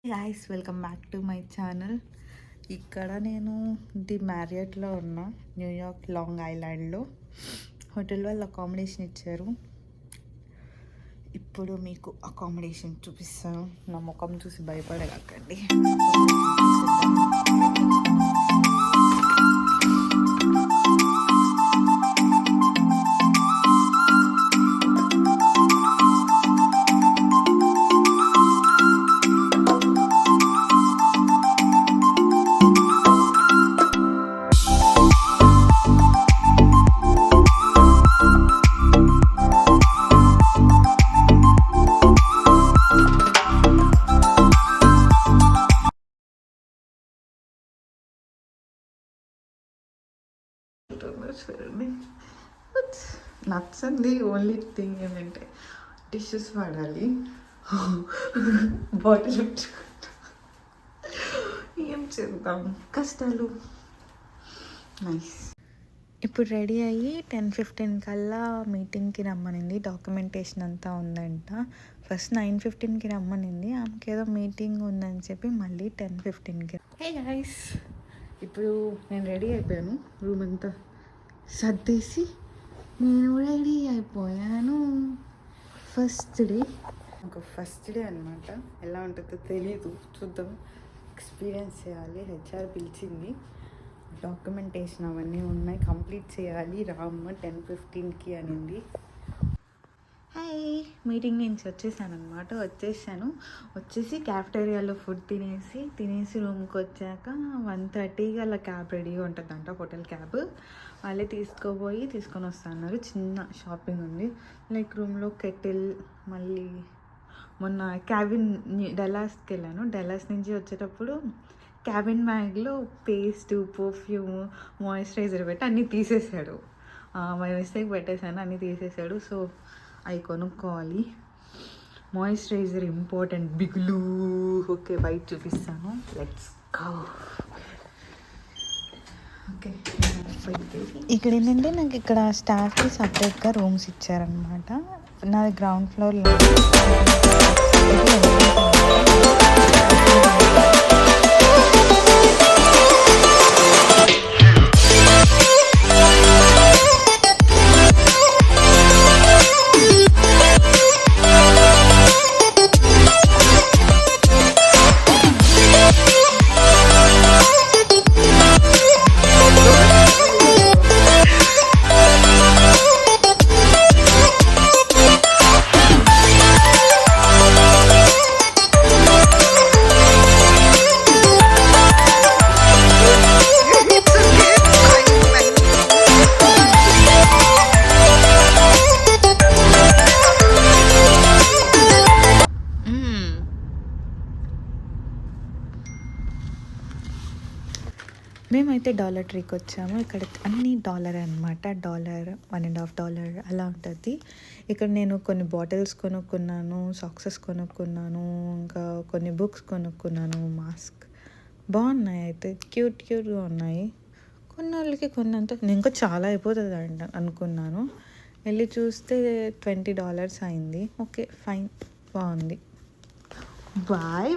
Guys welcome back to my channel. ఇక్కడ నేను the మ్యారియట్లో ఉన్న న్యూయార్క్ లాంగ్ ఐలాండ్లో హోటల్ వాళ్ళు అకామిడేషన్ ఇచ్చారు. ఇప్పుడు మీకు అకామిడేషన్ చూపిస్తాను. నా ముఖం చూసి భయపడకండి. చూడండి, నచ్చండి. ఓన్లీ థింగ్ ఏంటంటే డిషెస్ వాడాలి. బాటిల్ ఏం చేద్దాం, కష్టాలు. నైస్. ఇప్పుడు రెడీ అయ్యి 10:15 కల్లా మీటింగ్కి రమ్మనింది. డాక్యుమెంటేషన్ అంతా ఉందంట. ఫస్ట్ 9:15కి రమ్మనింది. ఆమెకి ఏదో మీటింగ్ ఉందని చెప్పి మళ్ళీ 10:15కి. హే గైస్, ఇప్పుడు నేను రెడీ అయిపోయాను. రూమ్ అంతా సర్దేసి నేను రెడీ అయిపోయాను. ఫస్ట్ డే అనమాట. ఎలా ఉంటుందో తెలీదు, చూద్దాం. ఎక్స్పీరియన్స్ చేయాలి. హెచ్ఆర్ పిలిచింది. డాక్యుమెంటేషన్ అవన్నీ ఉన్నాయి, కంప్లీట్ చేయాలి. రామ్మ 10:15కి అనింది. హాయ్, మీటింగ్ నుంచి వచ్చేసాను. వచ్చేసి క్యాఫ్టేరియాలో ఫుడ్ తినేసి రూమ్కి వచ్చాక 1:30కి అలా క్యాబ్ రెడీగా ఉంటుందంట, హోటల్ క్యాబ్. వాళ్ళే తీసుకొని వస్తున్నారు. చిన్న షాపింగ్ ఉంది, లైక్ రూమ్లో కెటిల్. మళ్ళీ మొన్న క్యాబిన్ డల్లాస్కి వెళ్ళాను. డల్లాస్ నుంచి వచ్చేటప్పుడు క్యాబిన్ బ్యాగ్లో పేస్ట్, పర్ఫ్యూమ్, మాయిశ్చరైజర్ పెట్టి అన్నీ తీసేసాడు. మై మిస్టేక్ పెట్టేశాను, అన్నీ తీసేసాడు. సో అవి కొనుక్కోవాలి. Moisturiser important, బిగులు. ఓకే, బయట చూపిస్తాను. Let's go. ఓకే, ఇక్కడ ఏంటంటే నాకు ఇక్కడ స్టాఫ్కి సపరేట్గా రూమ్స్ ఇచ్చారనమాట. నాది గ్రౌండ్ ఫ్లోర్లో. మేమైతే డాలర్ ట్రీకి వచ్చాము. ఇక్కడ అన్ని డాలర్ అనమాట. $1, $1.50 అలా ఉంటుంది. ఇక్కడ నేను కొన్ని బాటిల్స్ కొనుక్కున్నాను, సాక్సెస్ కొనుక్కున్నాను, ఇంకా కొన్ని బుక్స్ కొనుక్కున్నాను, మాస్క్. బాగున్నాయి, అయితే క్యూట్గా ఉన్నాయి. కొన్నాళ్ళకి కొన్నంత నేను ఇంకా చాలా అయిపోతుంది అనుకున్నాను. వెళ్ళి చూస్తే $20 అయింది. ఓకే, ఫైన్, బాగుంది. బాయ్.